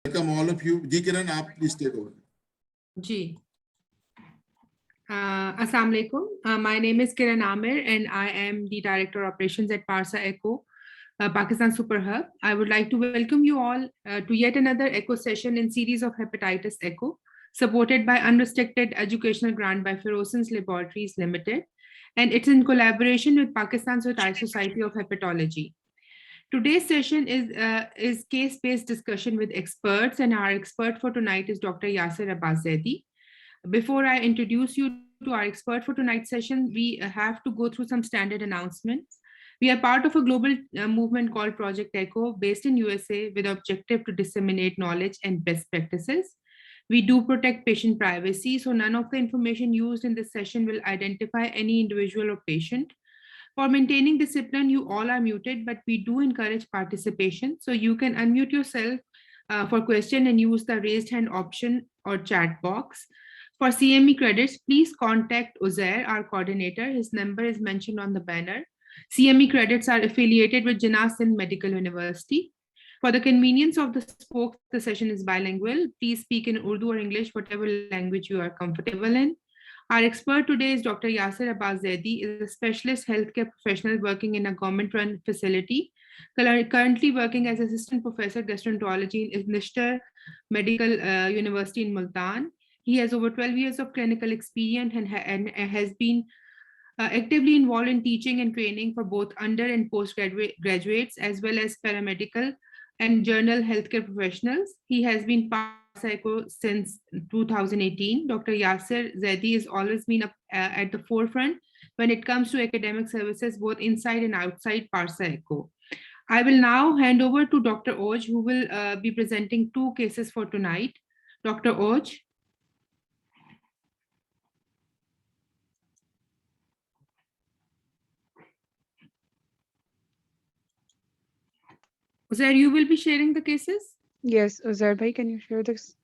Welcome all of you. Ji Kiran, aap please take over. Ji. Assalamu alaikum. My name is Kiran Amir and I am the Director of Operations at Parsa Echo, Pakistan Super Hub. I would like to welcome you all to yet another Echo session in series of Hepatitis Echo, supported by unrestricted educational grant by Ferosens Laboratories Limited, and it's in collaboration with Pakistan Society of Hepatology. Today's session is case-based discussion with experts, and our expert for tonight is Dr. Yasser Abbas Zaidi. Before I introduce you to our expert for tonight's session, we have to go through some standard announcements. We are part of a global movement called Project Echo, based in USA, with the objective to disseminate knowledge and best practices. We do protect patient privacy, so none of the information used in this session will identify any individual or patient. For maintaining discipline, you all are muted, but we do encourage participation. So you can unmute yourself for question and use the raised hand option or chat box. For CME credits, please contact Uzair, our coordinator. His number is mentioned on the banner. CME credits are affiliated with Jinnah Sindh Medical University. For the convenience of the folks, the session is bilingual. Please speak in Urdu or English, whatever language you are comfortable in. Our expert today is Dr. Yasser Abbas Zaidi, is a specialist healthcare professional working in a government-run facility, currently working as assistant professor gastroenterology in Nishtar Medical University in Multan. He has over 12 years of clinical experience and has been actively involved in teaching and training for both under and postgraduate graduates, as well as paramedical and general healthcare professionals. He has been Psycho since 2018. Dr. Yasser Zaidi has always been at the forefront when it comes to academic services, both inside and outside Parsa Echo. I will now hand over to Dr. Oj, who will be presenting two cases for tonight. Dr. Oj. Uzair, you will be sharing the cases? Yes, Uzair bhai, can you share this?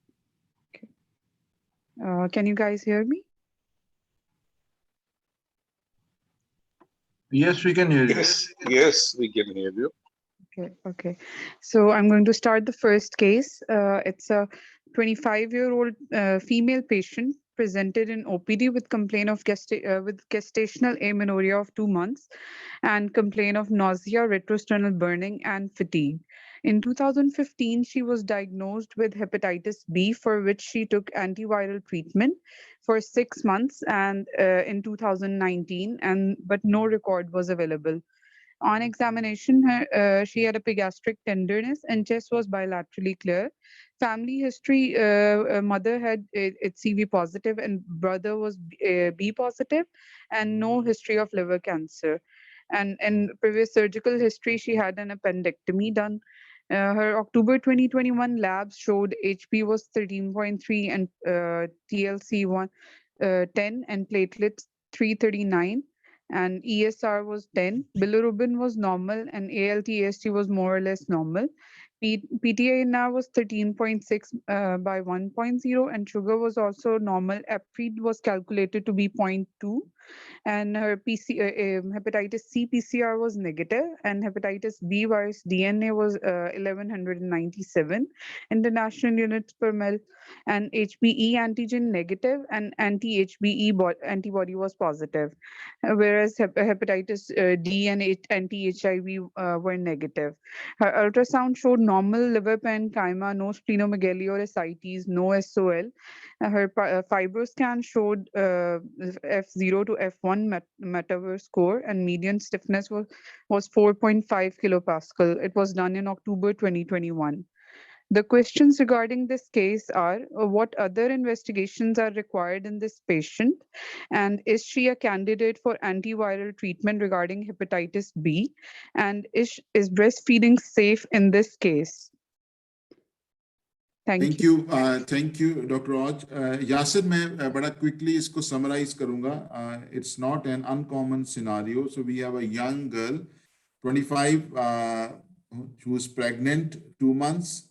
Okay. Can you guys hear me? Yes, we can hear you. Yes, we can hear you. Okay. So I'm going to start the first case. It's a 25-year-old female patient presented in OPD with complaint of gestational amenorrhea of 2 months and complaint of nausea, retrosternal burning, and fatigue. In 2015, she was diagnosed with hepatitis B, for which she took antiviral treatment for 6 months, and in 2019, but no record was available. On examination, she had epigastric tenderness and chest was bilaterally clear. Family history, mother had it's CV positive and brother was B positive, and no history of liver cancer. And in previous surgical history, she had an appendectomy done. Her October 2021 labs showed HP was 13.3 and TLC 10 and platelets 339 and ESR was 10. Bilirubin was normal and ALT/AST was more or less normal. PTANR was 13.6 by 1.0 and sugar was also normal. APRID was calculated to be 0.2 and her hepatitis C PCR was negative and hepatitis B virus DNA was 1197 international units per ml and HBe antigen negative and anti-HBe antibody was positive, whereas hepatitis D and anti-HIV were negative. Her ultrasound showed normal liver parenchyma, no splenomegaly or ascites, no SOL. Her fibroscan showed F0 to F1 Metaver score and median stiffness was 4.5 kilopascal. It was done in October 2021. The questions regarding this case are, what other investigations are required in this patient? And is she a candidate for antiviral treatment regarding hepatitis B? And is breastfeeding safe in this case? Thank you. Thank you, Dr. Oj. Yasser, मैं बड़ा quickly इसको summarize करूँगा. It's not an uncommon scenario. So we have a young girl, 25, who is pregnant 2 months,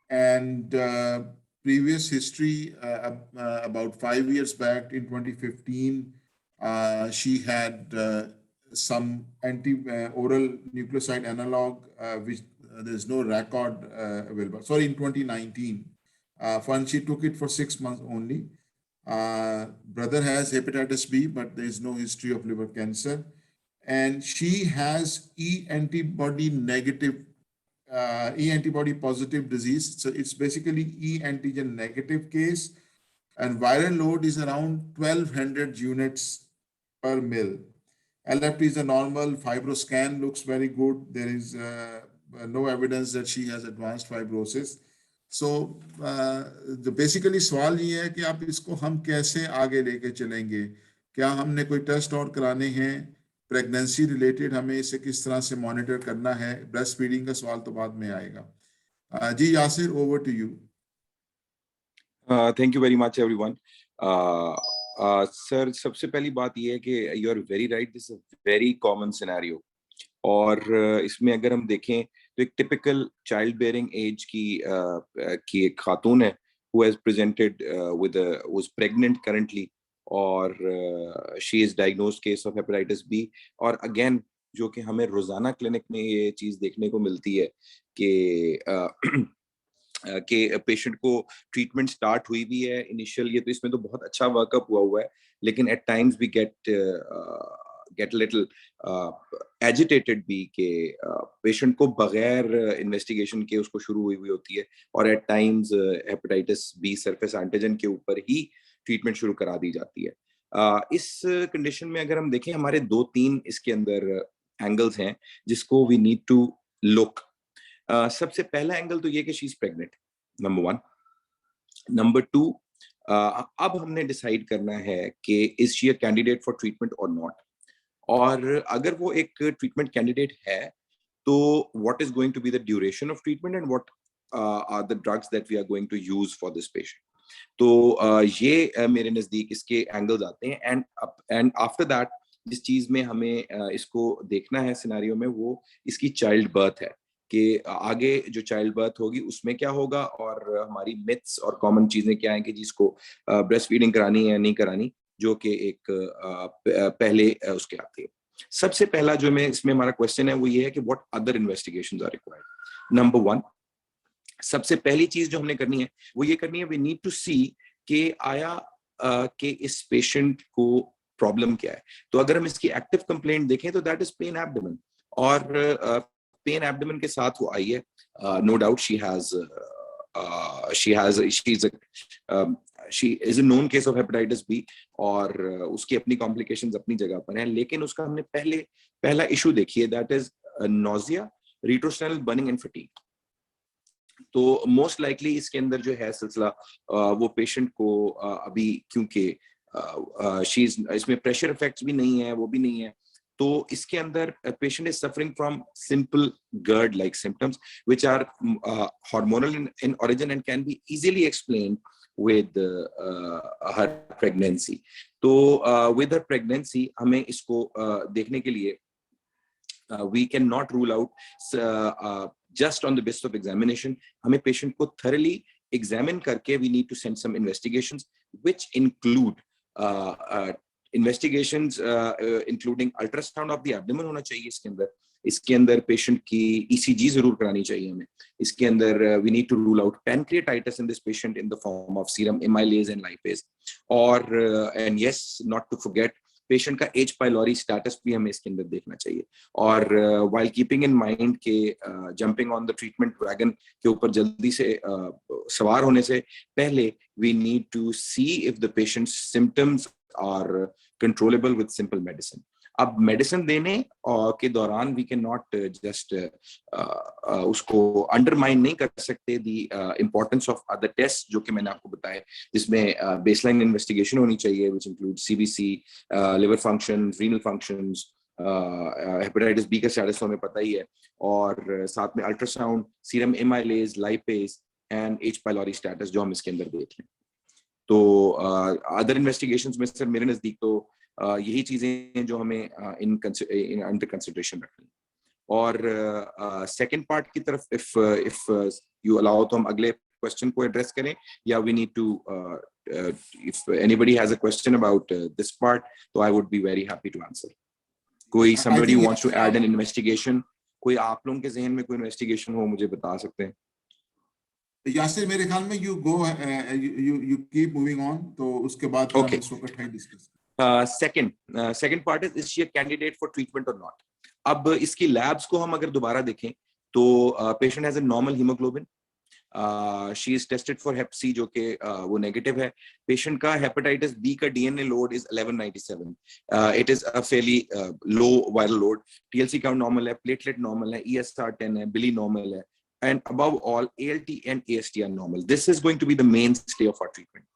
and previous history about 5 years back in 2015, she had some oral nucleoside analog, which there's no record available. Sorry, in 2019, and she took it for 6 months only. Brother has hepatitis B, but there is no history of liver cancer. And she has E antibody negative, E antibody positive disease. So it's basically E antigen negative case. And viral load is around 1200 units per mil. LFT is a normal, fibroscan looks very good. There is no evidence that she has advanced fibrosis. So basically सवाल ये है कि आप इसको हम कैसे आगे लेके चलेंगे, क्या हमने कोई टेस्ट और कराने हैं, प्रेगनेंसी रिलेटेड हमें इसे किस तरह से मॉनिटर करना है, ब्रेस्ट फीडिंग का सवाल तो बाद में आएगा। जी Yasir, over to you. Thank you very much, everyone. Sir, सबसे पहली बात ये है कि you are very right. This is a very common scenario. और इसमें अगर हम देखें तो एक typical childbearing age की एक खातून है who has presented was pregnant currently और she is diagnosed case of hepatitis B. और again जो कि हमें रोजाना क्लिनिक में ये चीज देखने को मिलती है कि पेशेंट को ट्रीटमेंट स्टार्ट हुई भी है इनिशियल, ये तो इसमें तो बहुत अच्छा वर्कअप हुआ है, लेकिन at times we get little agitated भी कि पेशेंट को बगैर इन्वेस्टिगेशन के उसको शुरू हुई होती है और at times hepatitis B surface antigen के ऊपर ही ट्रीटमेंट शुरू करा दी जाती है। इस कंडीशन में अगर हम देखें हमारे 2-3 इसके अंदर एंगल्स हैं जिसको वी नीड टू लुक। सबसे पहला एंगल तो ये कि she is pregnant, number 1। Number 2, अब हमने डिसाइड करना है कि is she a candidate for treatment और नॉट, और अगर वो एक ट्रीटमेंट कैंडिडेट है तो what is going to be the duration of treatment and what are the drugs that we are going to use for this patient. तो ये मेरे नजदीक इसके एंगल्स आते हैं। एंड आफ्टर दैट जिस चीज में हमें इसको देखना है सिनेरियो में वो इसकी चाइल्ड बर्थ है कि आगे जो चाइल्ड बर्थ होगी उसमें क्या होगा और हमारी मिथ्स और कॉमन चीजें क्या हैं कि जिसको ब्रेस्ट फीडिंग करानी है या नहीं करानी, जो कि एक पहले उसके आती है। सबसे पहला जो मैं इसमें हमारा क्वेश्चन है वो ये है कि what other investigations are required. Number 1, सबसे पहली चीज जो हमने करनी है वो ये करनी है वी नीड टू सी कि आया कि इस पेशेंट को प्रॉब्लम क्या है। तो अगर हम इसकी एक्टिव कंप्लेंट देखें तो दैट इज पेन एब्डोमेन, और पेन एब्डोमेन के साथ वो आई है। No doubt she is a known case of hepatitis B और उसकी अपनी कॉम्प्लिकेशंस अपनी जगह पर हैं, लेकिन उसका हमने पहला इशू देखी है that is nausea, retrosternal burning and fatigue. तो मोस्ट लाइकली इसके अंदर जो है सिलसिला वो पेशेंट को अभी क्योंकि इसमें प्रेशर इफेक्ट्स भी नहीं है, वो भी नहीं है, तो इसके अंदर patient is suffering from simple GERD like symptoms which are hormonal in origin and can be easily explained with her pregnancy. तो with her pregnancy हमें इसको देखने के लिए we cannot rule out just on the basis of examination. हमें patient को thoroughly examine करके we need to send some investigations which include investigations including ultrasound of the abdomen होना चाहिए इसके अंदर पेशेंट की ECG जरूर करानी चाहिए हमें। इसके अंदर we need to rule out pancreatitis in this patient in the form of serum amylase and lipase, और and yes, not to forget patient का H pylori status भी हमें इसके अंदर देखना चाहिए। और while keeping in mind के jumping on the treatment wagon के ऊपर जल्दी से सवार होने से पहले we need to see if the patient's symptoms are controllable with simple medicine. अब मेडिसिन देने के दौरान वी कैन नॉट जस्ट उसको अंडरमाइन नहीं कर सकते दी इंपॉर्टेंस ऑफ अदर टेस्ट जो कि मैंने आपको बताया, जिसमें बेसलाइन इन्वेस्टिगेशन होनी चाहिए which include CBC, liver function, renal functions, hepatitis B का स्टेटस हमें पता ही है, और साथ में ultrasound, serum amylase, lipase and H pylori status जो हम इसके अंदर देख लें। तो अदर इन्वेस्टिगेशंस में सर मेरे नजदीक तो यही चीजें हैं जो हमें अंडर कंसिडरेशन रखनी। और सेकंड पार्ट की तरफ इफ यू अलाउ तो हम अगले क्वेश्चन को एड्रेस करें, या we need to if anybody has a question about this part तो I would be very happy to answer. कोई somebody wants to add an investigation कोई आप लोगों के जहन में कोई इन्वेस्टिगेशन हो मुझे बता सकते हैं। यासिर मेरे ख्याल में you go you keep moving on, तो उसके बाद फिर हम Okay. इसको इकट्ठा ही discuss. Second part is she a candidate for treatment और नॉट। अब इसकी लैब्स को हम अगर दोबारा देखें तो patient has a normal haemoglobin, she is tested for hep C जो कि वो नेगेटिव है। पेशेंट का हेपेटाइटिस बी का DNA load is 1197, it is a fairly low viral load. TLC count normal है, प्लेटलेट नॉर्मल है, ESR 10 है, बिली normal है, and above all ALT and AST are normal. This is going to be the mainstay of our treatment.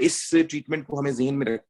इस treatment को हमें ज़हन में रख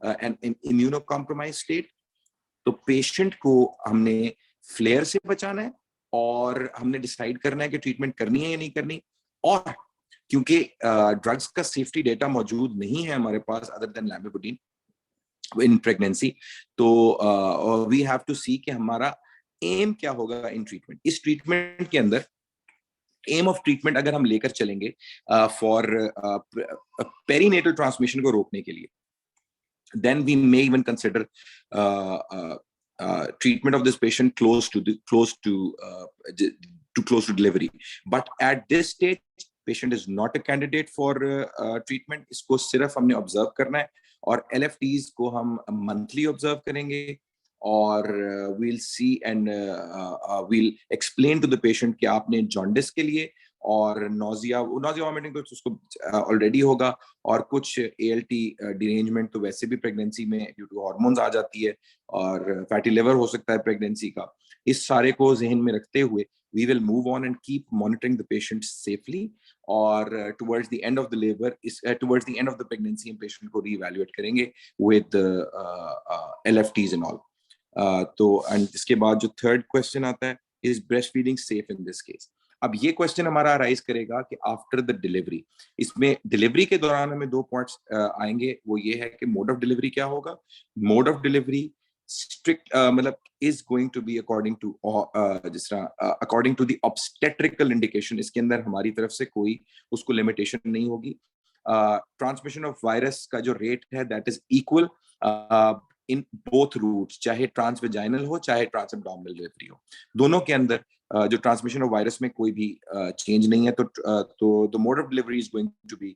an immunocompromised state, तो पेशेंट को हमने फ्लेयर से बचाना है और हमने डिसाइड करना है कि ट्रीटमेंट करनी है या नहीं करनी। और क्योंकि ड्रग्स का सेफ्टी डेटा मौजूद नहीं है हमारे पास अदर देन लैमिबुटिन इन प्रेगनेंसी, तो वी हैव टू सी कि हमारा एम क्या होगा इन ट्रीटमेंट। इस ट्रीटमेंट के अंदर एम ऑफ ट्रीटमेंट अगर हम लेकर चलेंगे फॉर पेरीनेटल ट्रांसमिशन को रोकने के लिए, then we may even consider treatment of this patient close to delivery. But at this stage, patient is not a candidate for treatment. इसको सिर्फ हमने observe करना है और LFTs को हम monthly observe करेंगे और we'll see and we'll explain to the patient कि आपने jaundice के लिए और नोजिया वॉमिटिंग तो उसको ऑलरेडी होगा और कुछ ALT डिरेंजमेंट तो वैसे भी प्रेगनेंसी में ड्यू टू हार्मोन्स आ जाती है और फैटी लिवर हो सकता है प्रेगनेंसी का। इस सारे को जहन में रखते हुए we will move on and keep monitoring the patient safely और towards the end of the labor towards the end of the pregnancy हम patient को reevaluate करेंगे with LFTs and all। तो and इसके बाद जो थर्ड क्वेश्चन आता है is breastfeeding safe in this case। अब ये क्वेश्चन हमारा अराइज करेगा कि आफ्टर द डिलीवरी, इसमें डिलीवरी के दौरान हमें दो पॉइंट्स आएंगे, वो ये है कि मोड ऑफ डिलीवरी क्या होगा। मोड ऑफ डिलीवरी स्ट्रिक्ट मतलब is going to be according to जिस तरह according to the obstetrical indication, इसके अंदर हमारी तरफ से कोई उसको लिमिटेशन नहीं होगी। ट्रांसमिशन ऑफ वायरस का जो रेट है that is equal in both routes, चाहे ट्रांसवेजाइनल हो चाहे ट्रांसएब्डोमिनल डिलीवरी हो, दोनों के अंदर जो ट्रांसमिशन ऑफ वायरस में कोई भी चेंज नहीं है। तो the mode of delivery is going to be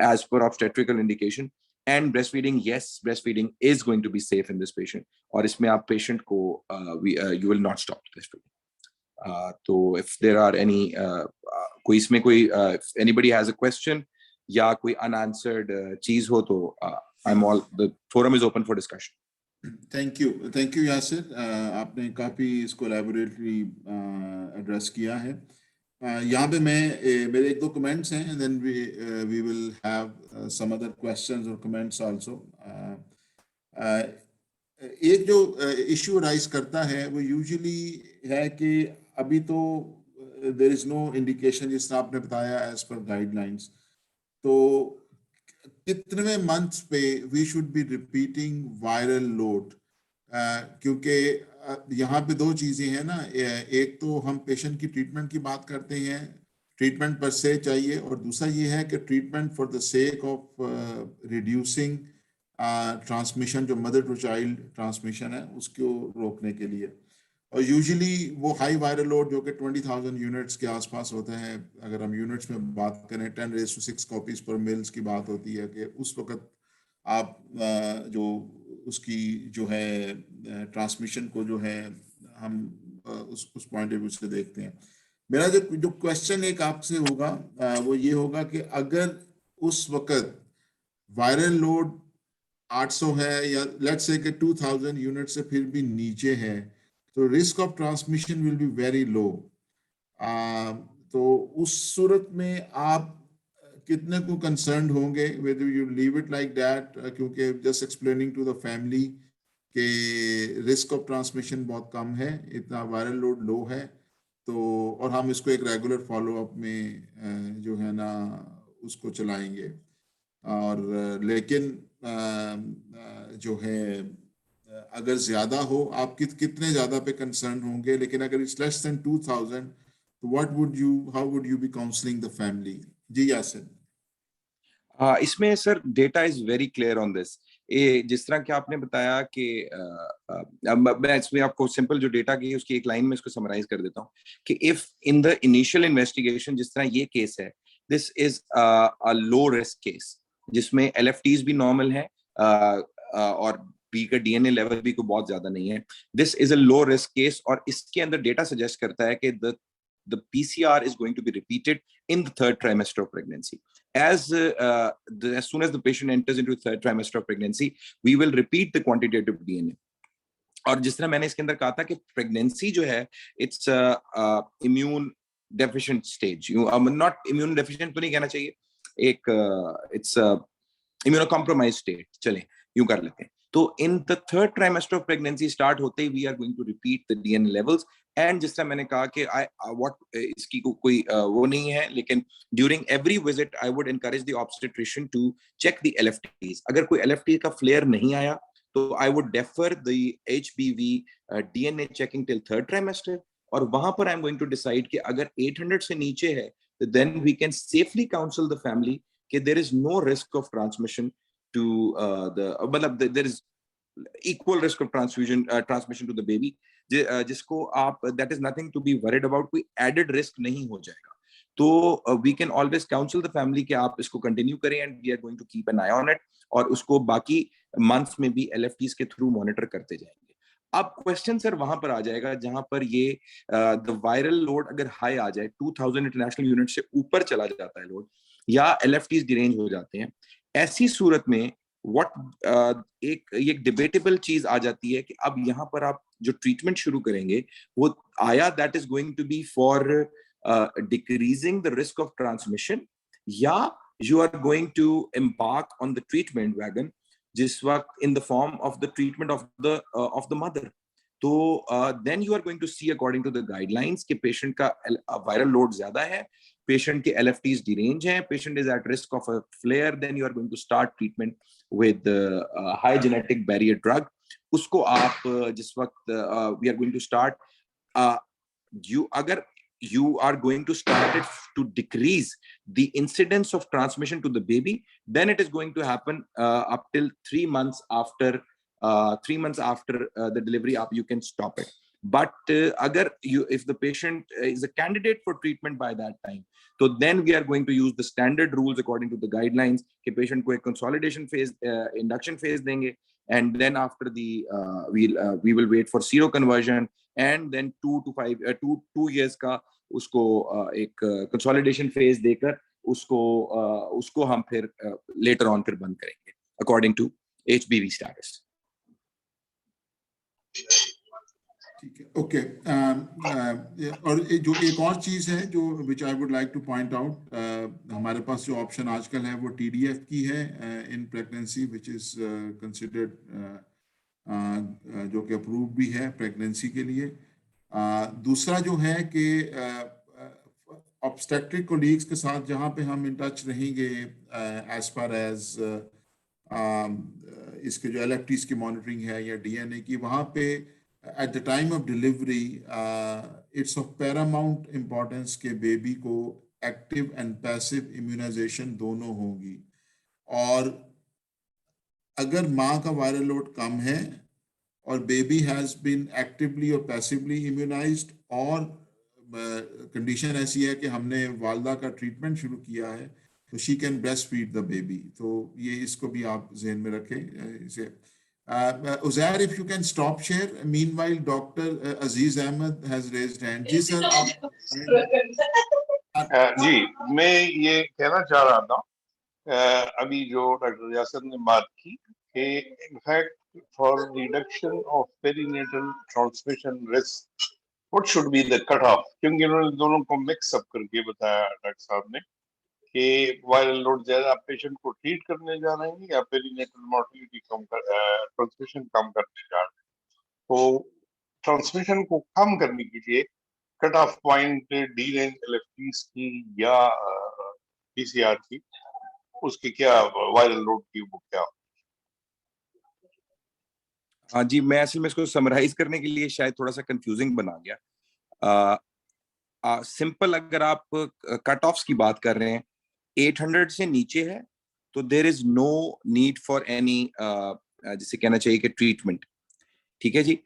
as per obstetrical indication and breast feeding, yes breast feeding is going to be safe in this patient और इसमें आप पेशेंट को you will not stop breast feeding. तो if there are any कोई इसमें कोई anybody has a question या कोई अनआंसर्ड चीज हो तो I am all the forum is open for discussion. Thank you Yasir, आपने काफ़ी इसको एलैबोरेटली एड्रेस किया है। यहाँ पे मेरे एक दो कमेंट्स हैं and then we will have some other questions और कमेंट्स आल्सो। एक जो इश्यू राइज करता है वो यूजुअली है कि अभी तो देयर इज नो इंडिकेशन, जिस तरह आपने बताया एज पर गाइडलाइंस, तो कितने मंथ्स पे we should be repeating viral load, क्योंकि यहाँ पे दो चीजें हैं ना, एक तो हम पेशेंट की ट्रीटमेंट की बात करते हैं, ट्रीटमेंट पर से चाहिए, और दूसरा ये है कि treatment for the sake of reducing transmission, जो मदर टू चाइल्ड ट्रांसमिशन है उसको रोकने के लिए। और यूजुअली वो हाई वायरल लोड जो कि 20,000 यूनिट्स के आसपास होता है, अगर हम यूनिट्स में बात करें 10⁻⁶ कॉपीज पर मिल्स की बात होती है कि उस वक्त आप जो उसकी जो है ट्रांसमिशन को जो है हम उस पॉइंट ऑफ व्यू से देखते हैं। मेरा जो क्वेश्चन एक आपसे होगा वो ये होगा कि अगर उस वक्त वायरल लोड 800 है या लेट्स से कि 2000 यूनिट से फिर भी नीचे है, तो risk of transmission will be very low. तो उस सूरत में आप कितने को कंसर्न होंगे whether you leave it like that, क्योंकि just explaining to the family कि रिस्क ऑफ ट्रांसमिशन बहुत कम है, इतना वायरल लोड लो है, तो और हम इसको एक रेगुलर फॉलोअप में जो है ना उसको चलाएंगे। और लेकिन जो है अगर ज्यादा हो, आप कितने ज्यादा पे कंसर्न होंगे, लेकिन अगर इट्स लेस देन 2000, तो how would you be counselling the family? जी यासिन। इसमें sir data is very clear on this. ये जिस तरह कि आपने बताया कि मैं इसमें आपको सिंपल जो डेटा की उसकी एक लाइन में इसको समराइज कर देता हूँ कि if in the initial investigation, जिस तरह ये केस है, this is a low risk case जिसमें LFTs भी नॉर्मल है और बी का DNA लेवल भी कोई बहुत ज्यादा नहीं है। This is a low risk case और इसके अंदर डेटा सजेस्ट करता है कि the PCR is going to be repeated in the third trimester of pregnancy. As soon as the patient enters into the third trimester of pregnancy, we will repeat the quantitative DNA. और जिस तरह मैंने इसके अंदर कहा था कि pregnancy जो है it's immune deficient stage, not immune deficient तो नहीं कहना चाहिए, एक इट्स इम्यूनो कॉम्प्रोमाइज स्टेट, चलें यूं कर लेते हैं। तो in the third trimester of pregnancy start होते ही we are going to repeat the DNA levels. And जिस तरह मैंने कहा कि इसकी कोई वो नहीं है, लेकिन during every visit I would encourage the obstetrician to check the LFTs। अगर कोई LFT का फ्लेयर नहीं आया तो I would defer the HBV DNA checking till third trimester, और वहां पर I am going to decide कि अगर 800 से नीचे है तो then we can safely counsel the family कि there is no risk of transmission to मतलब there is equal risk of transmission to the baby, जिसको आप that is nothing to be worried about, कोई added risk नहीं हो जाएगा। तो we can always counsel the family कि आप इसको continue करें and we are going to keep an eye on it, और उसको बाकी months में भी LFTs के through monitor करते जाएंगे। अब क्वेश्चन सर वहां पर आ जाएगा जहां पर ये द वायरल लोड अगर हाई आ जाए, 2000 इंटरनेशनल यूनिट से ऊपर चला जाता है लोड, या LFTs डिरेंज हो जाते हैं, ऐसी सूरत में एक डिबेटेबल चीज आ जाती है कि अब यहाँ पर आप जो ट्रीटमेंट शुरू करेंगे वो आया that is going to be for decreasing the risk of transmission, या you are going to embark on the treatment wagon जिस वक्त in the form of the treatment of the mother. तो then you are going to see according to the guidelines कि patient का viral load ज्यादा है, patient के LFTs derange हैं, patient is at risk of a flare, then you are going to start treatment with high genetic barrier drug. उसको आप जिस वक्त we are going to start, अगर you are going to start it to decrease the incidence of transmission to the baby, then it is going to happen up till 3 months after the delivery up, you can stop it. But if the patient is a candidate for treatment by that time, so then we are going to use the standard rules according to the guidelines कि patient को एक consolidation phase, induction phase देंगे, and then after we will wait for seroconversion, and then 2 years का उसको एक consolidation phase देकर उसको हम फिर later on फिर बंद करेंगे according to HBV status. ठीक है, ओके। और जो एक और चीज़ है जो which I would like to point out, हमारे पास जो ऑप्शन आजकल है वो TDF की है in pregnancy, which is considered, जो कि अप्रूव भी है प्रेगनेंसी के लिए। दूसरा जो है कि ऑब्स्टेट्रिक कोलीग्स के साथ जहाँ पे हम इन टच रहेंगे एज फार एज इसके जो LFTs की मॉनिटरिंग है या DNA की, वहाँ पे at the time of delivery, it's of paramount importance के बेबी को active and passive immunization दोनों होगी। और अगर माँ का वायरल लोड कम है और बेबी हैज बीन एक्टिवली और पैसिवली इम्यूनाइज्ड, और कंडीशन ऐसी है कि हमने वालदा का ट्रीटमेंट शुरू किया है, तो she can breast feed the baby. तो ये इसको भी आप जहन में रखें इसे। Uzair, if you can stop share. Meanwhile, Dr. Aziz Ahmed has raised hand. जी सर, आप जी, मैं ये कहना चाह रहा था, अभी जो डॉक्टर यासर ने बात की कि in fact for reduction of perinatal transmission risk what should be the cut off, क्योंकि उन्होंने दोनों को मिक्स अप करके बताया डॉक्टर साहब ने कि वायरल लोड ज्यादा आप पेशेंट को ट्रीट करने जा रहे हैं या पेरिनेटल मोर्टेलिटी ट्रांसमिशन कम करने जा रहे हैं। तो ट्रांसमिशन को कम करने के लिए cut off point the range LFTs की या पीसीआर की, उसकी क्या वायरल लोड की वो क्या? हाँ जी, मैं असल में इसको समराइज करने के लिए शायद थोड़ा सा कंफ्यूजिंग बना गया। सिंपल अगर आप कट ऑफ्स की बात कर रहे हैं, 800 से नीचे है तो there is no need for any, जिसे कहना चाहिए कि ट्रीटमेंट। ठीक है जी।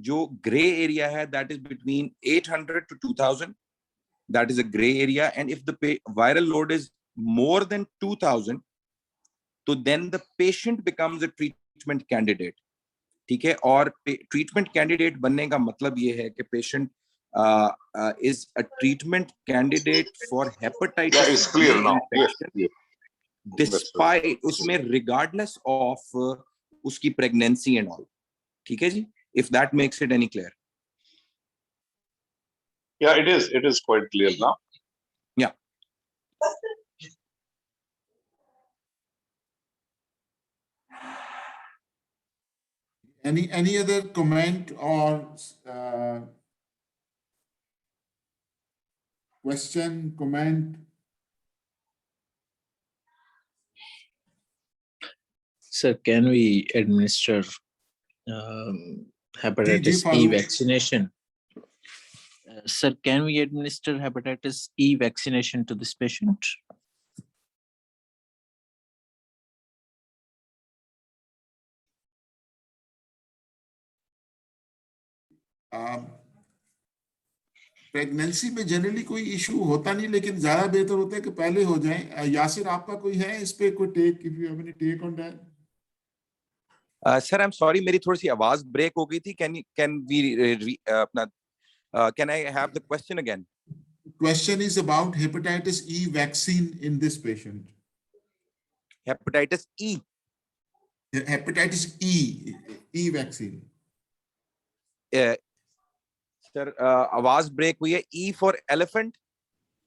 जो ग्रे एरिया है that is between 800 to 2000, that is a grey area, and if the viral load is more than 2000 तो then the patient becomes a treatment candidate. ठीक है, और ट्रीटमेंट कैंडिडेट बनने का मतलब ये है कि patient is a treatment candidate for hepatitis Yeah, it's clear B now. Yes, infection, yes. despite उसमें regardless of उसकी pregnancy and all. ठीक है जी, if that makes it any clear. Yeah, it is quite clear now. Yeah. Any other comment or question, comment? Sir, can we administer hepatitis E Farooq. vaccination? Sir, can we administer hepatitis E vaccination to this patient? Pregnancy में generally कोई issue होता नहीं, लेकिन ज्यादा बेहतर होता है कि पहले हो जाए। यासिर, आपका कोई है इस पे कोई take, if you have any take on that? Sir, I am sorry, मेरी थोड़ी सी आवाज ब्रेक हो गई थी। Can I have the question again? Question is about hepatitis E vaccine in this patient. Hepatitis E. Hepatitis E vaccine. Sir, आवाज break हुई है। E for elephant.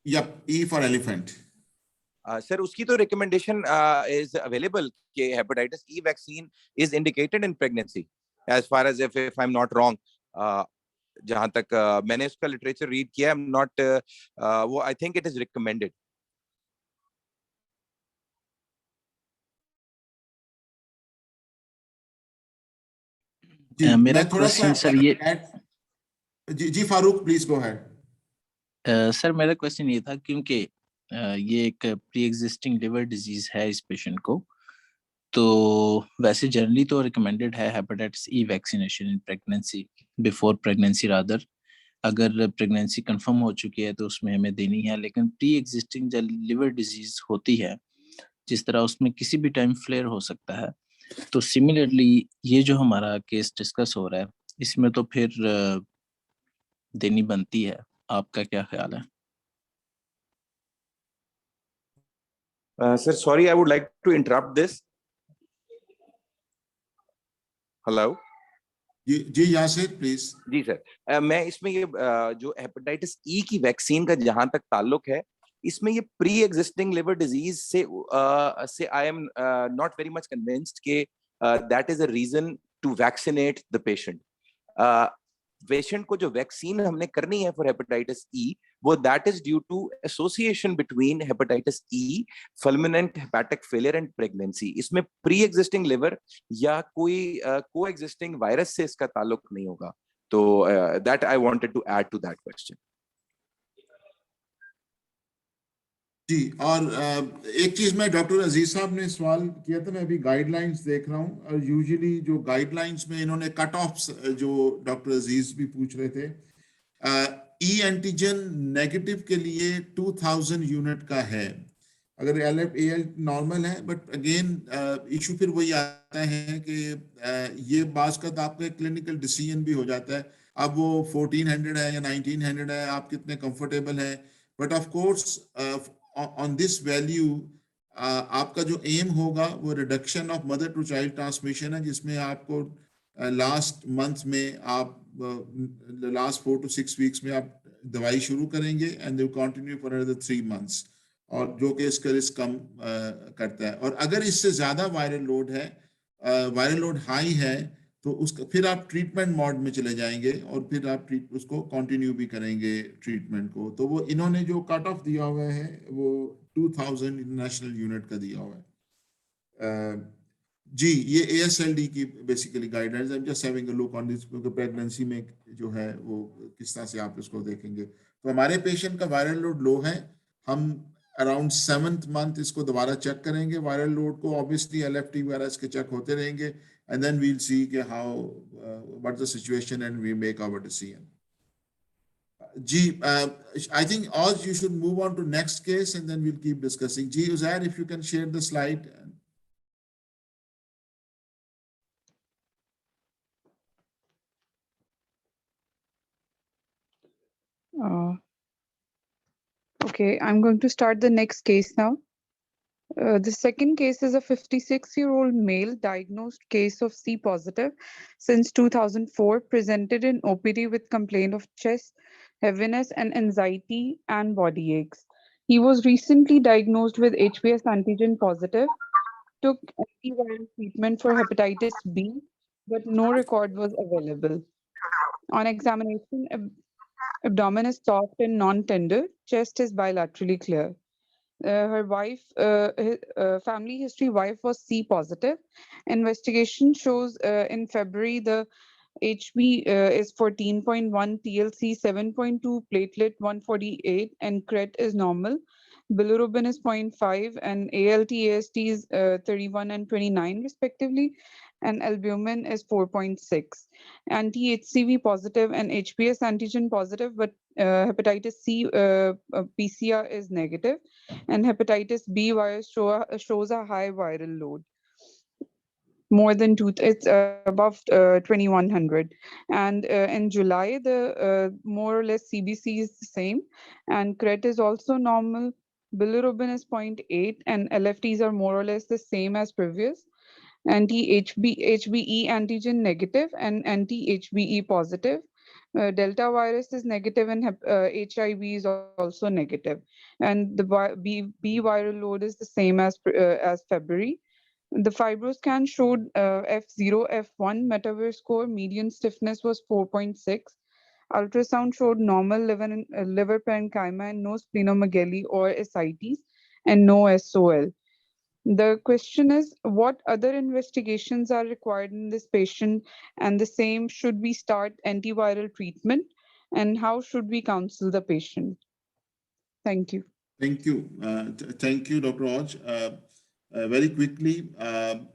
Yep, E for elephant. Sir, उसकी तो recommendation is available कि hepatitis E vaccine is indicated in pregnancy, as far as if I am not wrong. जहां तक मैंने उसका लिटरेचर रीड किया, आई एम नॉट, वो I think it is recommended. मेरा क्वेश्चन सर ये, जी Farooq, please go ahead. Sir मेरा क्वेश्चन ये था, क्योंकि ये एक प्री एग्जिस्टिंग लिवर डिजीज है इस पेशेंट को, तो वैसे जनरली तो रिकमेंडेड है hepatitis E vaccination in pregnancy, before pregnancy rather. अगर प्रेगनेंसी कंफर्म हो चुकी है तो उसमें हमें देनी है, लेकिन प्री एग्जिस्टिंग जब लिवर डिजीज होती है, जिस तरह उसमें किसी भी टाइम फ्लेयर हो सकता है, तो सिमिलरली ये जो हमारा केस डिस्कस हो रहा है, इसमें तो फिर देनी बनती है। आपका क्या ख्याल है? Sir sorry, I would like to interrupt this. Hello जी यासिर, प्लीज। जी सर, मैं इसमें ये जो हेपेटाइटिस ई की वैक्सीन का जहां तक ताल्लुक है, इसमें ये प्री एग्जिस्टिंग लिवर डिजीज से I am not very much convinced कि that is a reason to vaccinate the patient. Patient को जो वैक्सीन हमने करनी है फॉर हेपेटाइटिस ई, वो that is due to association between hepatitis E, fulminant hepatic failure and pregnancy. इसमें pre existing liver या कोई को एग्जिस्टिंग वायरस से इसका ताल्लुक नहीं होगा। तो that I wanted to add to that question. जी, और एक चीज में डॉक्टर अजीज साहब ने सवाल किया था, मैं अभी गाइडलाइंस देख रहा हूँ, और यूजुअली जो गाइडलाइंस में इन्होंने कट ऑफ्स जो डॉक्टर अजीज भी पूछ रहे थे, ई एंटीजन नेगेटिव के लिए 2000 यूनिट का है, अगर एल नॉर्मल है। बट अगेन इशू फिर वही आता है कि ये बास का तो आपका क्लिनिकल डिसीजन भी हो जाता है, अब वो 1400 है या 1900 है, आप कितने कंफर्टेबल हैं। But of course on this value आपका जो एम होगा वो reduction of mother to child transmission है, जिसमें आपको लास्ट मंथ में आप लास्ट 4 to 6 वीक्स में आप दवाई शुरू करेंगे and they will continue for another 3 months। और जो कि इसका रिस्क कम करता है। और अगर इससे ज्यादा वायरल लोड है, वायरल लोड हाई है, तो उसका फिर आप ट्रीटमेंट मोड में चले जाएंगे और फिर आप उसको कंटिन्यू भी करेंगे ट्रीटमेंट को। तो वो इन्होंने जो कट ऑफ दिया हुआ है वो 2000 इंटरनेशनल यूनिट का दिया हुआ है। जी, ये ASLD की basically guidelines, I am just having a look on this, क्योंकि प्रेगनेंसी में जो है वो किस तरह से आप इसको देखेंगे। तो हमारे पेशेंट का वायरल लोड लो है, हम अराउंड 7th मंथ इसको दोबारा चेक करेंगे वायरल लोड को। ऑब्वियसली LFT वगैरह इसके चेक होते रहेंगे, एंड देन वील सी कि how what the situation and we make our decision. जी, I think all you should move on to next case and then we'll keep discussing. Ji, Uzair, if you can share the slide. Okay, I'm going to start the next case now. The second case is a 56-year-old male diagnosed case of C positive since 2004, presented in OPD with complaint of chest heaviness and anxiety and body aches. He was recently diagnosed with HBs antigen positive, took antiviral treatment for hepatitis B, but no record was available. On examination, abdomen is soft and non-tender, chest is bilaterally clear. Her wife, family history wife was C positive. Investigation shows in February the HB is 14.1, TLC 7.2, platelet 148, and CRET is normal. Bilirubin is 0.5, and ALT, AST is 31 and 29 respectively, and albumin is 4.6. Anti-HCV positive and HBs antigen positive, but hepatitis C PCR is negative, and hepatitis B virus shows a high viral load, more than it's above 2100. And in July, the more or less CBC is the same, and CRET is also normal. Bilirubin is 0.8, and LFTs are more or less the same as previous. Anti-HBe antigen negative and anti-HBe positive. Delta virus is negative, and HIV is also negative. And the B viral load is the same as February. The FibroScan showed F0, F1 Metaver score, median stiffness was 4.6. Ultrasound showed normal liver parenchyma and no splenomegaly or ascites, and no SOL. The question is, what other investigations are required in this patient, and the same, should we start antiviral treatment, and how should we counsel the patient? Thank you. Thank you. Thank you, Dr. Raj. Very quickly,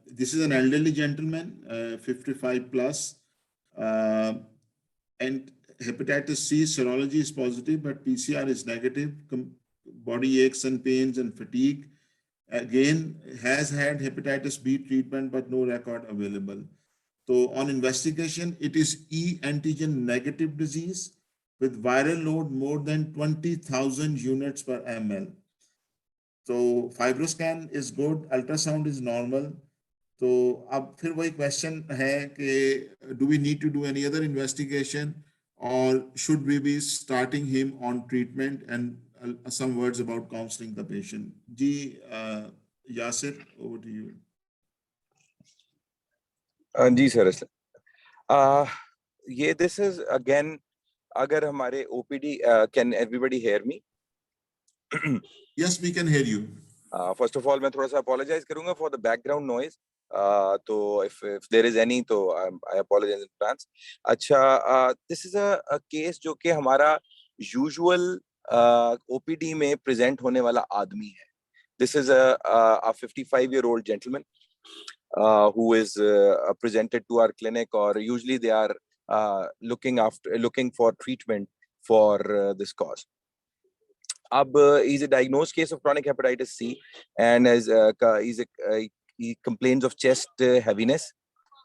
this is an elderly gentleman, 55 plus, and hepatitis C serology is positive, but PCR is negative. Body aches and pains and fatigue. Again, has had hepatitis B treatment, but no record available. So on investigation, it is E antigen negative disease with viral load more than 20,000 units per ml. So FibroScan is good, ultrasound is normal. तो अब फिर वही question है कि do we need to do any other investigation, or should we be starting him on treatment, and some words about counseling the patient. Ji, Yasir, over to you. जी sir, ये this is again, अगर हमारे OPD, can everybody hear me? Yes, we can hear you. First of all, मैं थोड़ा सा apologize करूंगा for the background noise. तो if there is any, तो I apologize in advance. अच्छा, this is a case जो कि हमारा usual OPD में present होने वाला आदमी है. This is a 55-year-old gentleman who is presented to our clinic, or usually they are looking for treatment for this cause. He's a diagnosed case of chronic hepatitis C, and he complains of chest heaviness,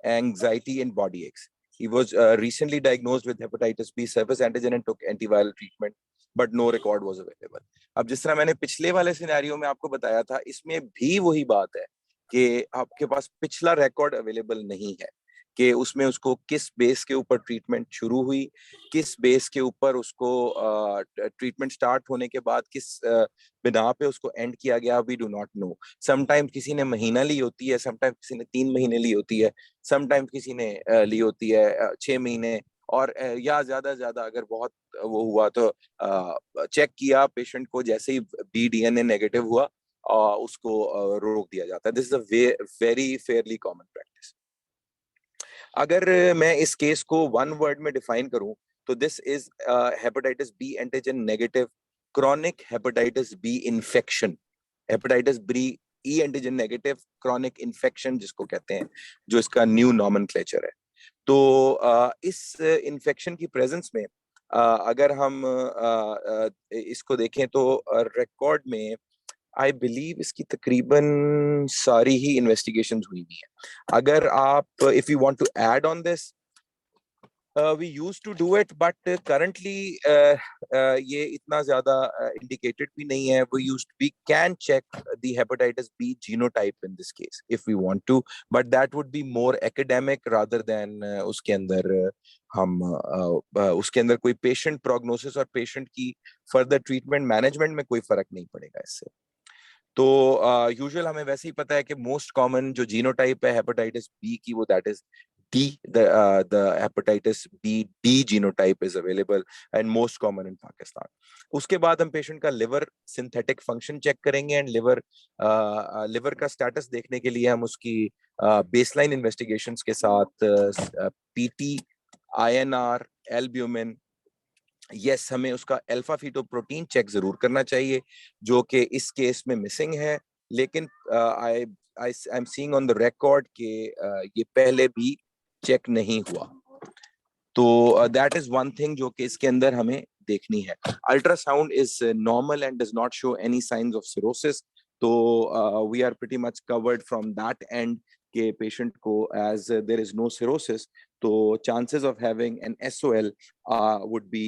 anxiety, and body aches. He was recently diagnosed with hepatitis B surface antigen and took antiviral treatment, but no record was available. अब जिस तरह मैंने पिछले वाले scenario में आपको बताया था, इसमें भी वही बात है कि आपके पास पिछला रिकॉर्ड अवेलेबल नहीं है कि उसमें उसको किस बेस के ऊपर ट्रीटमेंट शुरू हुई, किस बेस के ऊपर उसको ट्रीटमेंट स्टार्ट होने के बाद किस बिना पे उसको एंड किया गया, we do not know. Sometimes किसी ने महीना ली होती है, समटाइम्स किसी ने 3 महीने ली होती है, समटाइम्स किसी ने ली होती है 6 महीने, और या ज्यादा अगर बहुत वो हुआ तो चेक किया पेशेंट को, जैसे ही BDNA नेगेटिव हुआ उसको रोक दिया जाता है। This is a very Fairlie common practice. अगर मैं इस केस को वन वर्ड में डिफाइन करूं तो this is hepatitis B antigen negative chronic hepatitis B infection. Hepatitis B E antigen negative chronic infection जिसको कहते हैं, जो इसका न्यू नॉमेनक्लेचर है। तो इस इन्फेक्शन की प्रेजेंस में अगर हम इसको देखें तो रिकॉर्ड में आई बिलीव इसकी तकरीबन सारी ही इन्वेस्टिगेशंस हुई हुई है। अगर आप if you want to add on this, we used to do it, but currently ये इतना ज्यादा indicated भी नहीं है। We can check the hepatitis B genotype in this case if we want to, but that would be more academic rather than उसके अंदर कोई patient prognosis और patient की further treatment management में कोई फर्क नहीं पड़ेगा इससे। तो यूजुअल हमें वैसे ही पता है कि मोस्ट कॉमन जो जीनोटाइप है हेपेटाइटिस बी की, वो that is D. The hepatitis B D genotype is available and most common in Pakistan. उसके बाद हम पेशेंट का लिवर सिंथेटिक फंक्शन चेक करेंगे एंड लिवर का स्टेटस देखने के लिए हम उसकी बेसलाइन इन्वेस्टिगेशंस के साथ PT, INR, एल्ब्यूमिन, यस हमें उसका अल्फा फीटोप्रोटीन चेक जरूर करना चाहिए, जो कि इस केस में मिसिंग है। लेकिन I am seeing on the record के ये पहले भी चेक नहीं हुआ। तो दैट इज वन थिंग जो कि इसके अंदर हमें देखनी है। Ultrasound is normal and does not show any signs of cirrhosis, तो we are pretty much covered from that and के पेशेंट को as there is no cirrhosis, तो chances of having an SOL would be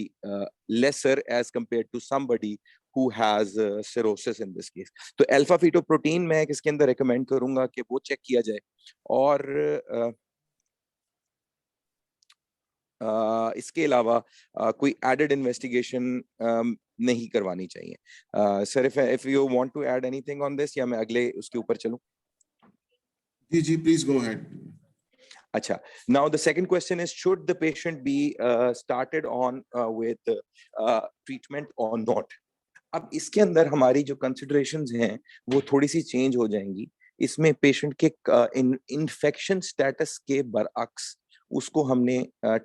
lesser as compared to somebody who has cirrhosis in this case. तो alpha fetoprotein मैं इसके अंदर recommend करूंगा कि वो चेक किया जाए, और इसके अलावा कोई एडेड इन्वेस्टिगेशन नहीं करवानी चाहिए। Sir if you want to add anything on this, या मैं अगले उसके ऊपर चलूं? जी please go ahead. Acha. Now the second question is, should the patient be started on with treatment or not? अब इसके अंदर हमारी जो considerations हैं वो थोड़ी सी change हो जाएंगी। इसमें patient के infection status के बरअक्स उसको हमने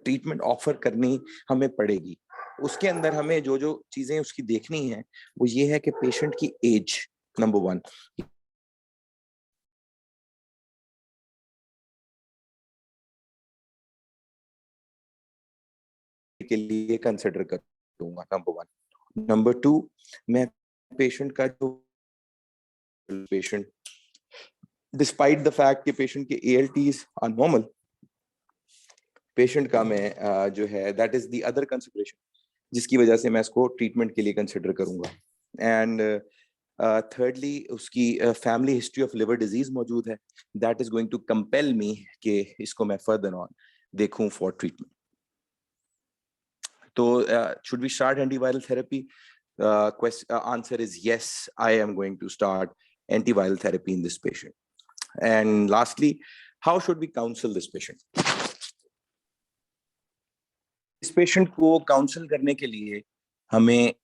treatment offer करनी हमें पड़ेगी। उसके अंदर हमें जो जो चीजें उसकी देखनी है वो ये है कि patient की age नंबर 1, के लिए कंसिडर करूंगा नंबर 1। नंबर 2, मैं पेशेंट का जो पेशेंट डिस्पाइट द फैक्ट कि पेशेंट के ALTs आर नॉर्मल, पेशेंट का मैं जो है that is the other consideration जिसकी वजह से मैं इसको ट्रीटमेंट के लिए कंसिडर करूंगा। एंड thirdly, उसकी family history of liver disease मौजूद है, that is going to compel me कि इसको मैं फर्दर ऑन देखूं for treatment. So, should we start antiviral therapy? Answer is yes, I am going to start antiviral therapy in this patient. And lastly, how should we counsel this patient? इस patient को counsel करने के लिए हमें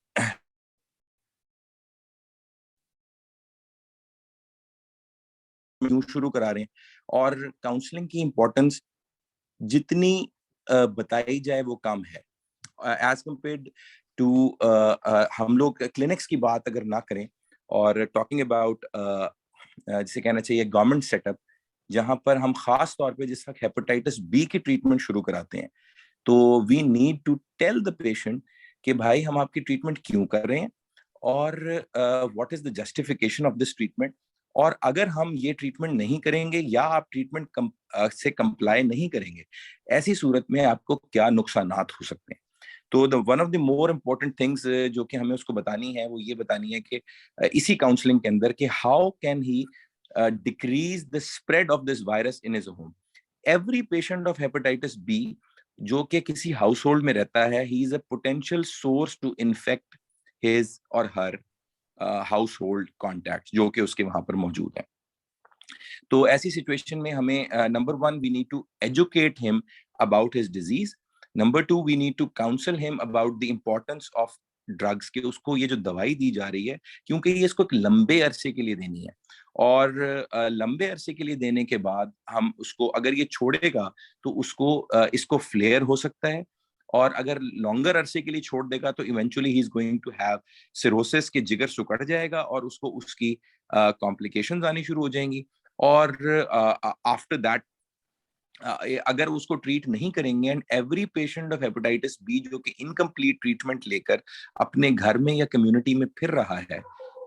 शुरू करा रहे हैं, और काउंसलिंग की इम्पोर्टेंस जितनी बताई जाए वो कम है एज कम्पेयर्ड टू हम लोग क्लिनिक्स की बात अगर ना करें और टॉकिंग अबाउट जिसे कहना चाहिए गवर्नमेंट सेटअप, जहां पर हम खास तौर पे जिस वक्त हेपेटाइटिस बी की ट्रीटमेंट शुरू कराते हैं, तो we need to tell the patient कि भाई हम आपकी ट्रीटमेंट क्यों कर रहे हैं और what is the justification of this treatment, और अगर हम ये ट्रीटमेंट नहीं करेंगे या आप ट्रीटमेंट से कंप्लाई नहीं करेंगे, ऐसी सूरत में आपको क्या नुकसानात हो सकते हैं। तो one of the more important things जो कि हमें उसको बतानी है वो ये बतानी है कि इसी काउंसलिंग के अंदर कि how can he decrease the spread of this virus in his home. every patient of hepatitis B जो कि किसी हाउसहोल्ड में रहता है, he is a potential source to infect his or her household contacts जो कि उसके वहां पर मौजूद हैं. तो ऐसी सिचुएशन में हमें number 1 we need to educate him about his disease. Number 2 we need to counsel him about the importance of drugs के उसको ये जो दवाई दी जा रही है क्योंकि ये इसको एक लंबे अरसे के लिए देनी है और लंबे अरसे के लिए देने के बाद हम उसको अगर ये छोड़ेगा तो उसको इसको फ्लेयर हो सकता है और अगर लॉन्गर अरसे के लिए छोड़ देगा तो eventually he is going to have cirrhosis के जिगर सुकड़ जाएगा और उसको उसकी कॉम्प्लिकेशंस आनी शुरू हो जाएंगी और आफ्टर दैट अगर उसको ट्रीट नहीं करेंगे and every patient of hepatitis B जो कि इनकम्प्लीट ट्रीटमेंट लेकर अपने घर में या कम्युनिटी में फिर रहा है,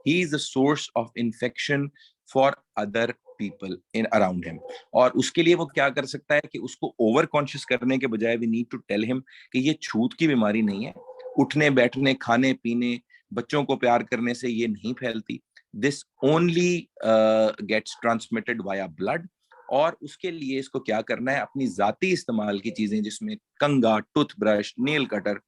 he is the source of infection for other people in around him. और उसके लिए वो क्या कर सकता है कि उसको ओवर कॉन्शियस करने के बजाय we need to tell him कि ये छूत की बीमारी नहीं है, उठने बैठने खाने पीने बच्चों को प्यार करने से ये नहीं फैलती, this only gets transmitted via blood. और उसके लिए इसको क्या करना है, अपनी जाती इस्तेमाल की चीजें जिसमें कंघा, टूथब्रश, नेल कटर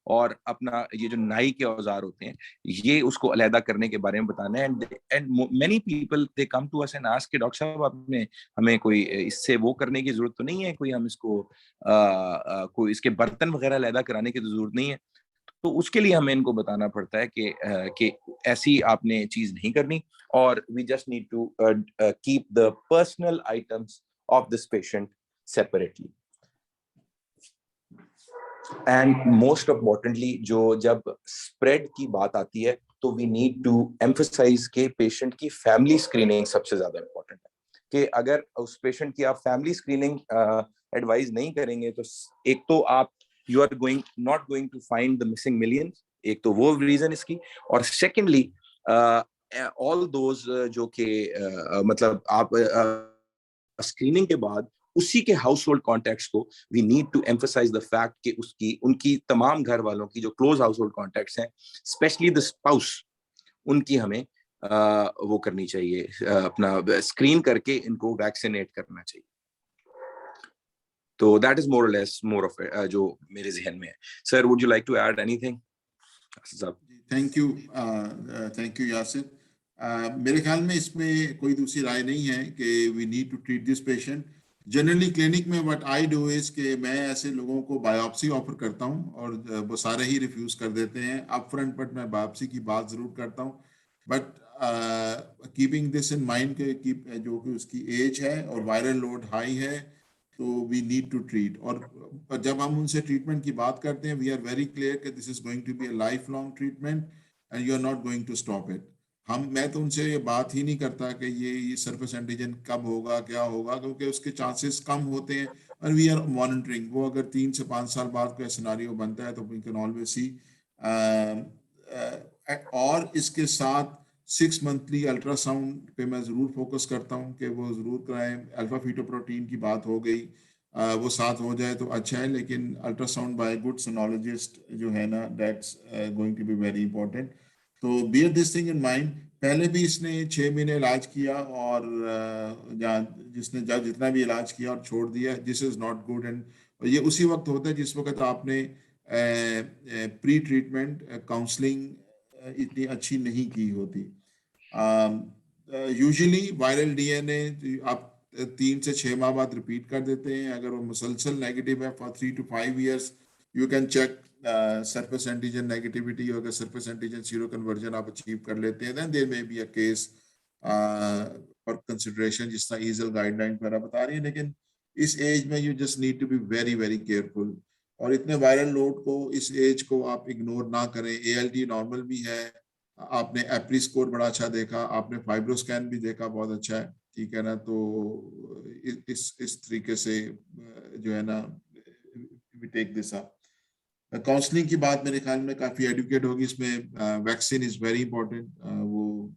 और अपना ये जो नाई के औजार होते हैं ये उसको अलहदा करने के बारे में बताना है. And many people they come to us and ask कि डॉक्टर साहब आपने हमें कोई इससे वो करने की जरूरत तो नहीं है, कोई हम इसको कोई इसके बर्तन वगैरह अलहदा कराने की तो जरूरत नहीं है. तो उसके लिए हमें इनको बताना पड़ता है कि ऐसी आपने चीज नहीं करनी और we just need to keep the personal items of this patient separately. And most importantly जो जब स्प्रेड की बात आती है तो वी नीड टू एम्फसाइज के पेशेंट की फैमिली स्क्रीनिंग सबसे ज्यादा इम्पोर्टेंट है कि अगर उस पेशेंट की आप फैमिली स्क्रीनिंग एडवाइज नहीं करेंगे तो एक तो आप you are not going to find the missing millions, एक तो वो रीजन इसकी, और सेकेंडली all those जो कि मतलब आप स्क्रीनिंग के बाद उसी के हाउस होल्ड कॉन्टैक्ट्स को we need to emphasise the fact कि उनकी तमाम घर वालों की जो क्लोज हाउस होल्ड कॉन्टैक्ट्स हैं स्पेशली द स्पाउस उनकी हमें वो करनी चाहिए, अपना स्क्रीन करके इनको वैक्सीनेट करना चाहिए. तो that is more or less more of जो मेरे ज़हन में है. Sir, would you like to add anything? Thank you Yasir. मेरे ख्याल में इसमें कोई दूसरी राय नहीं है कि we need to treat this patient. Generally clinic में what I do is कि मैं ऐसे लोगों को बायोप्सी ऑफर करता हूँ और वो सारे ही रिफ्यूज कर देते हैं अपफ्रंट, बट मैं बायोप्सी की बात जरूर करता हूँ. But keeping this in mind के जो कि उसकी एज है और वायरल लोड हाई है तो वी नीड टू ट्रीट. और जब हम उनसे ट्रीटमेंट की बात करते हैं वी आर वेरी क्लियर कि this is going to be a life long treatment and you are not going to stop it. मैं तो उनसे ये बात ही नहीं करता कि ये सरफेस एंटीजन कब होगा क्या होगा, क्योंकि उसके चांसेस कम होते हैं और वी आर मॉनिटरिंग. वो अगर 3 से 5 साल बाद कोई सिनेरियो बनता है तो वी कैन ऑलवेज सी. और इसके साथ 6 मंथली अल्ट्रासाउंड पे मैं ज़रूर फोकस करता हूँ कि वो ज़रूर कराएं. अल्फा फीटोप्रोटीन की बात हो गई, वो साथ हो जाए तो अच्छा है, लेकिन अल्ट्रासाउंड बाय गुड सोनोलॉजिस्ट जो है ना that's going to be very important. तो bear this thing in mind. पहले भी इसने 6 महीने इलाज किया और जिसने जितना भी इलाज किया और छोड़ दिया, this is not good. And ये उसी वक्त होता है जिस वक्त आपने प्री ट्रीटमेंट काउंसलिंग इतनी अच्छी नहीं की होती. यूजुअली वायरल डीएनए आप 3 से 6 माह बाद रिपीट कर देते हैं. अगर वो मुसलसल नेगेटिव है for 3 to 5 years you can check surface antigen negativity. अगर सरफेस एंटीजन सीरो कन्वर्जन आप अचीव कर लेते हैं then there may be a case for consideration, जिस तरह ईजल गाइडलाइन पर बता रही है. लेकिन इस एज में you just need to be very very careful और इतने वायरल लोड को इस एज को आप इग्नोर ना करें. ALT नॉर्मल भी है, आपने एप्री स्कोर बड़ा अच्छा देखा, आपने फाइब्रोस्कैन भी देखा बहुत अच्छा है, ठीक है ना. तो इस तरीके से जो है ना we take this up. Counselling की बात मेरे ख्याल में काफी एडुकेट होगी इसमें. Vaccine is very important. वो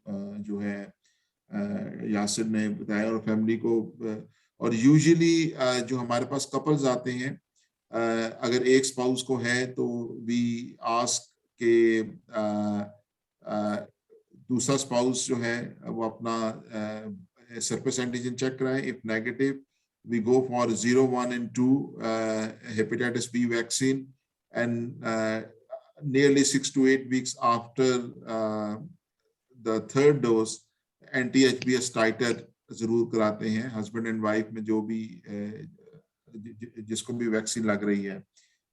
जो है यासिर ने बताया और फैमिली को. और यूजुअली जो हमारे पास कपल्स आते हैं अगर एक स्पाउस को है तो वी आस्क के दूसरा स्पाउस जो है वो अपना सरफेस एंटीजन चेक कराए. If negative we go for 0, 1 and 2 hepatitis B vaccine, and nearly 6 to 8 weeks after the third dose anti-HBs titer जरूर कराते हैं husband and wife में जो भी जिसको भी वैक्सीन लग रही है.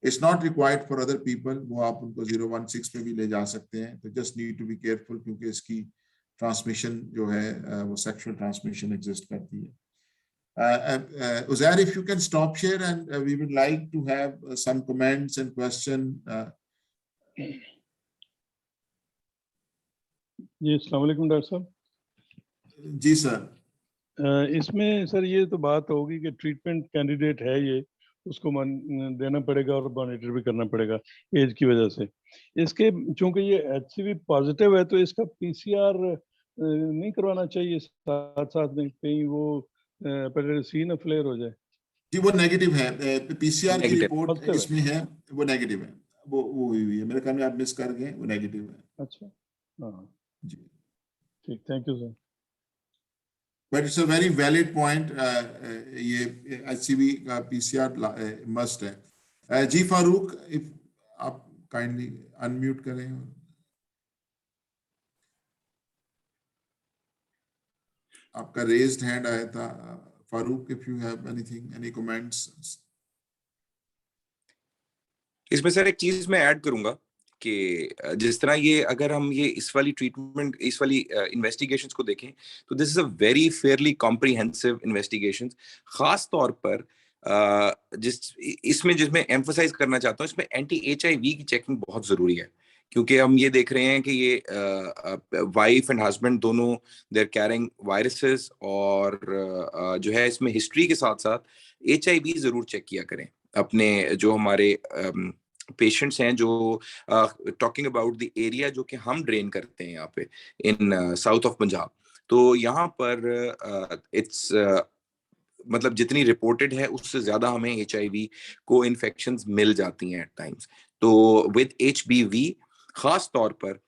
It's not required for other people. वो आप उनको 016 पे भी ले जा सकते हैं. तो just need to be careful क्योंकि इसकी transmission जो है वो sexual transmission exist करती है. Uzair, if you can stop share, and we would like to have some comments and questions. जी अस्सलाम वालेकुम डॉक्टर साहब. जी सर. इसमें सर ये तो बात होगी कि ट्रीटमेंट कैंडिडेट है ये, उसको देना पड़ेगा और मॉनिटर भी करना पड़ेगा एज की वजह से. इसके चूंकि ये HCV पॉजिटिव है तो इसका PCR नहीं करवाना चाहिए साथ साथ में, कहीं वो हेपेटाइटिस C ना फ्लेयर हो जाए. जी वो नेगेटिव है. PCR की रिपोर्ट Positive इसमें है, वो नेगेटिव है. वो हुई है मेरे ख्याल में, आप मिस कर गए, वो नेगेटिव है. अच्छा हाँ जी ठीक, thank you sir. But it's a very valid point. ये HCV का PCR must है. जी फारूक, if आप kindly unmute करें. आपका raised hand आया था. Farooq, if you have anything, any comments. इसमें सर एक चीज मैं ऐड करूंगा कि जिस तरह ये अगर हम ये इस वाली ट्रीटमेंट, इस वाली इन्वेस्टिगेशंस को देखें तो this is a very Fairlie comprehensive investigations. खास तौर पर जिसमें एम्फसाइज करना चाहता हूँ, इसमें anti-HIV की चेकिंग बहुत जरूरी है, क्योंकि हम ये देख रहे हैं कि ये वाइफ एंड हस्बैंड दोनों देर कैरिंग वायरसेस, और जो है इसमें हिस्ट्री के साथ साथ HIV जरूर चेक किया करें अपने जो हमारे पेशेंट्स हैं, जो टॉकिंग अबाउट द एरिया जो कि हम ड्रेन करते हैं यहाँ पे इन साउथ ऑफ पंजाब. तो यहाँ पर इट्स मतलब जितनी रिपोर्टेड है उससे ज्यादा हमें HIV को इन्फेक्शंस मिल जाती हैं एट टाइम्स. तो विद HBV खास तौर पर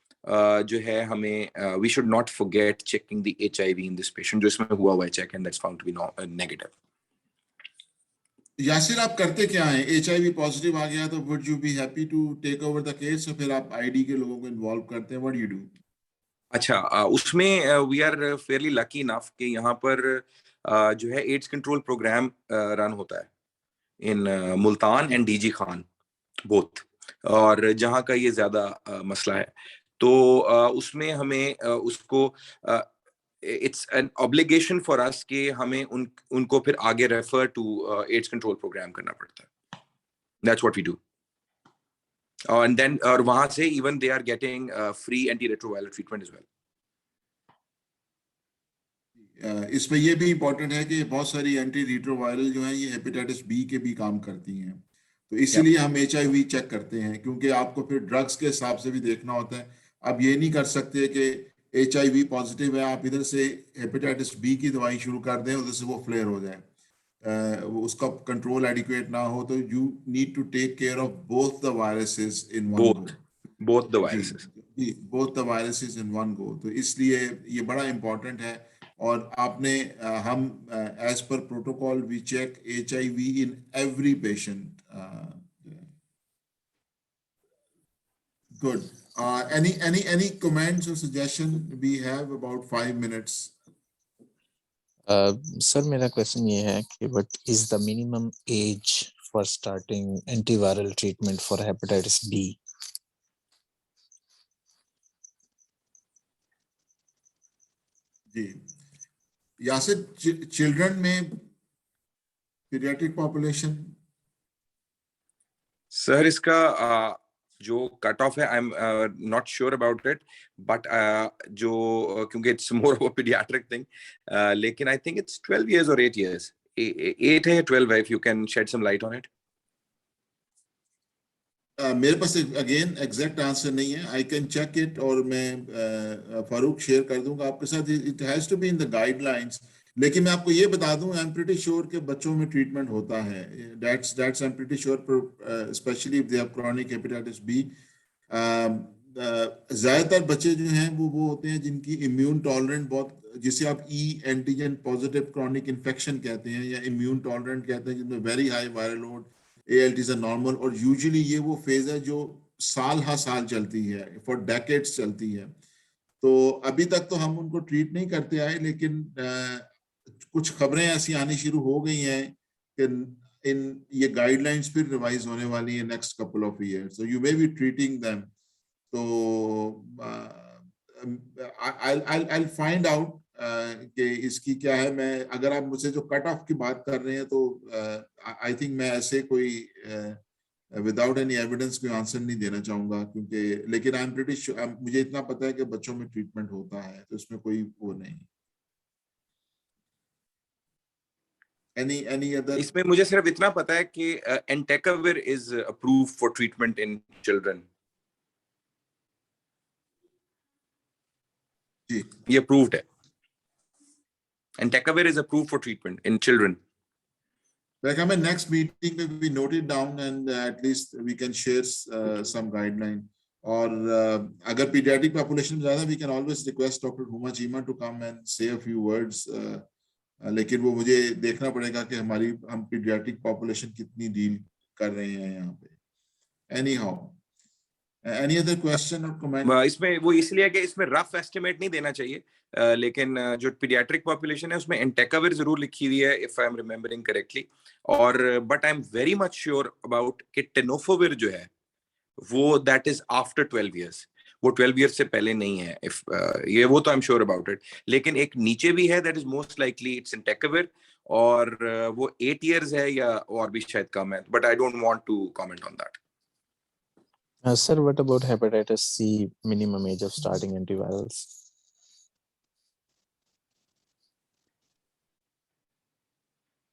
जो है हमें we should not forget checking the HIV in this patient, जो इसमें हुआ है check and that's found to be negative. Yasir, आप करते क्या हैं? HIV पॉजिटिव आ गया तो would you be happy to take over the case, और फिर आप ID के लोगों को इन्वॉल्व करते हैं? What you do? अच्छा, उसमें we are fairly lucky enough कि यहाँ पर जो है एड्स कंट्रोल प्रोग्राम रन होता है in Multan and DG Khan both, और जहाँ का ये ज्यादा मसला है. तो उसमें हमें उसको it's an obligation for us कि हमें उनको फिर आगे refer to AIDS control programme करना पड़ता है. That's what we do. And then और वहां से even they are getting free anti retroviral treatment as well. इसमें ये भी इम्पोर्टेंट है कि बहुत सारी एंटी रिट्रोवायरल जो है ये हेपेटाइटिस B के भी काम करती हैं, तो इसीलिए हम HIV चेक करते हैं, क्योंकि आपको फिर ड्रग्स के हिसाब से भी देखना होता है. आप ये नहीं कर सकते कि HIV पॉजिटिव है, आप इधर से हेपेटाइटिस B की दवाई शुरू कर दें, उधर से वो फ्लेयर हो जाए, उसका कंट्रोल एडिक्वेट ना हो. तो you need to take care of both the viruses in one go. Both the viruses. Both the viruses in one go. तो इसलिए ये बड़ा इंपॉर्टेंट है. और आपने हम as per protocol we check HIV in every patient. Good. Any comments or suggestion? We have about 5 minutes. Sir मेरा question ये है कि what is the minimum age for starting antiviral treatment for hepatitis B? जी Yasir, children में paediatric population? Sir इसका जो cut off है I am not sure about it, but जो क्योंकि it's more of a paediatric thing, लेकिन I think it's 12 years और 8 years. 8 है 12 है, if you can shed some light on it. मेरे पास अगेन एग्जैक्ट आंसर नहीं है. आई कैन चेक इट और मैं फारूक शेयर कर दूंगा आपके साथ. It has to be in the guidelines. लेकिन मैं आपको ये बता दूं, आई एम प्रीटी श्योर कि बच्चों में ट्रीटमेंट होता है. That's I am pretty sure, specially if they have chronic hepatitis B. ज्यादातर बच्चे जो हैं वो होते हैं जिनकी इम्यून टॉलरेंट बहुत जिसे आप E antigen positive chronic infection कहते हैं या इम्यून टॉलरेंट कहते हैं, जिसमें very high viral load, ALTs are normal, और यूजुअली ये वो फेज है जो साल हर साल चलती है, फॉर डेकेड्स चलती है। तो अभी तक तो हम उनको ट्रीट नहीं करते आए, लेकिन कुछ खबरें ऐसी आनी शुरू हो गई हैं कि ये गाइडलाइंस फिर रिवाइज होने वाली है next couple of years, so you may be treating them. तो I'll find out कि इसकी क्या है। मैं, अगर आप मुझसे जो कट ऑफ की बात कर रहे हैं तो आई थिंक मैं ऐसे कोई विदाउट एनी एविडेंस कोई आंसर नहीं देना चाहूंगा, क्योंकि लेकिन आई एम प्रीटी श्योर, मुझे इतना पता है कि बच्चों में ट्रीटमेंट होता है, तो इसमें कोई वो नहीं। Any other? इसमें मुझे सिर्फ इतना पता है कि entecavir is approved for treatment in children. जी, ये अप्रूव्ड है। Entecavir is approved for treatment in children. like I mean, next meeting we note it down and at least we can share some guideline. और अगर pediatric population में ज्यादा, we can always request Dr. Huma Chima to come and say a few words. लेकिन वो मुझे देखना पड़ेगा कि हम pediatric population कितनी डील कर रहे हैं यहाँ पे। Anyhow, any other question or comment? इसमें वो इसलिए कि इसमें रफ एस्टिमेट नहीं देना चाहिए, लेकिन जो पीडियाट्रिक पॉपुलेशन है उसमें एंटेकाविर जरूर लिखी हुई है, if I am remembering correctly. और but I am very much sure about कि टेनोफोविर जो है वो दैट इज आफ्टर 12 इयर्स, वो 12 इयर्स से पहले नहीं है। इफ ये वो तो I am sure about it. लेकिन एक नीचे भी है, that is most likely it's entecavir, और वो 8 इयर्स है या और भी शायद कम है, but I don't want to comment on that. Sir, what about hepatitis C minimum age of starting antivirals?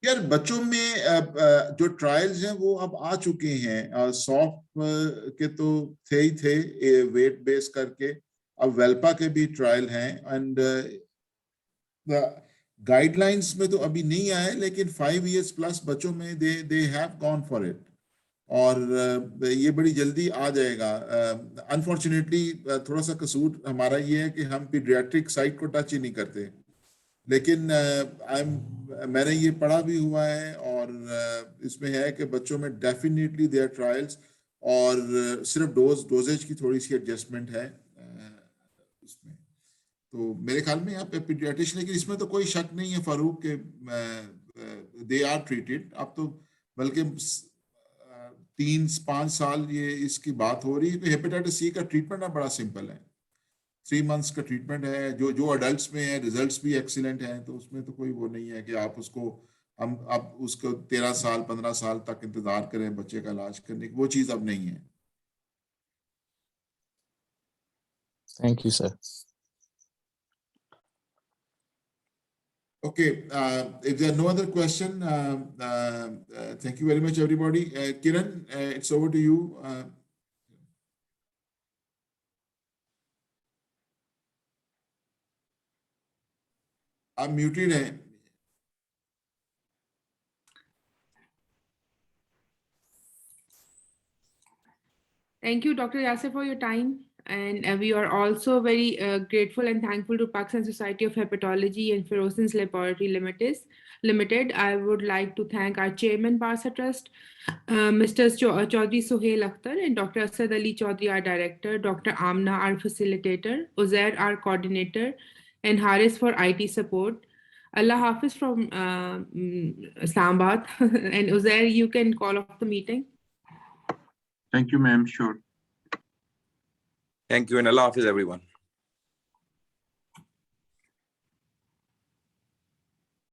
यार बच्चों में जो ट्रायल्स हैं वो अब आ चुके हैं, सॉफ्ट के तो थे ही थे वेट बेस करके, अब वेल्पा के भी ट्रायल हैं, एंड गाइडलाइंस में तो अभी नहीं आए, लेकिन 5 years प्लस बच्चों में they have gone for it, और ये बड़ी जल्दी आ जाएगा। अनफॉर्चुनेटली थोड़ा सा कसूर हमारा ये है कि हम पीडियाट्रिक साइट को टच ही नहीं करते, लेकिन मैंने ये पढ़ा भी हुआ है, और इसमें है कि बच्चों में डेफिनेटली देयर ट्रायल्स, और सिर्फ डोजेज की थोड़ी सी एडजस्टमेंट है इसमें। तो मेरे ख्याल में यहाँ पे पीडियाट्रिशियन, लेकिन इसमें तो कोई शक नहीं है फारूक के दे आर ट्रीटेड। अब तो बल्कि 3-5 साल ये इसकी बात हो रही है। तो हेपेटाइटिस सी का ट्रीटमेंट बड़ा सिंपल है, 3 months का ट्रीटमेंट है, जो अडल्ट्स में है, रिजल्ट्स भी एक्सीलेंट हैं, तो उसमें तो कोई वो नहीं है कि आप उसको अब उसको 13 साल 15 साल तक इंतजार करें बच्चे का इलाज करने की, वो चीज अब नहीं है। Thank you, sir. Okay, if there are no other question, thank you very much everybody. Kiran, it's over to you. आप म्यूटेड हैं। Thank you, Dr. Yasir, for your time. And we are also very grateful and thankful to Pakistan Society of Hepatology and Ferozins Laboratory Limited. I would like to thank our chairman, Parsa Trust, Mr. Chaudhry Sohail Akhtar, and Dr. Asad Ali Chaudhry, our director, Dr. Amna, our facilitator, Uzair, our coordinator, and Haris for IT support. Allah Hafiz from Islamabad. And Uzair, you can call off the meeting. Thank you, ma'am. Sure. Thank you, and Allah Hafiz everyone.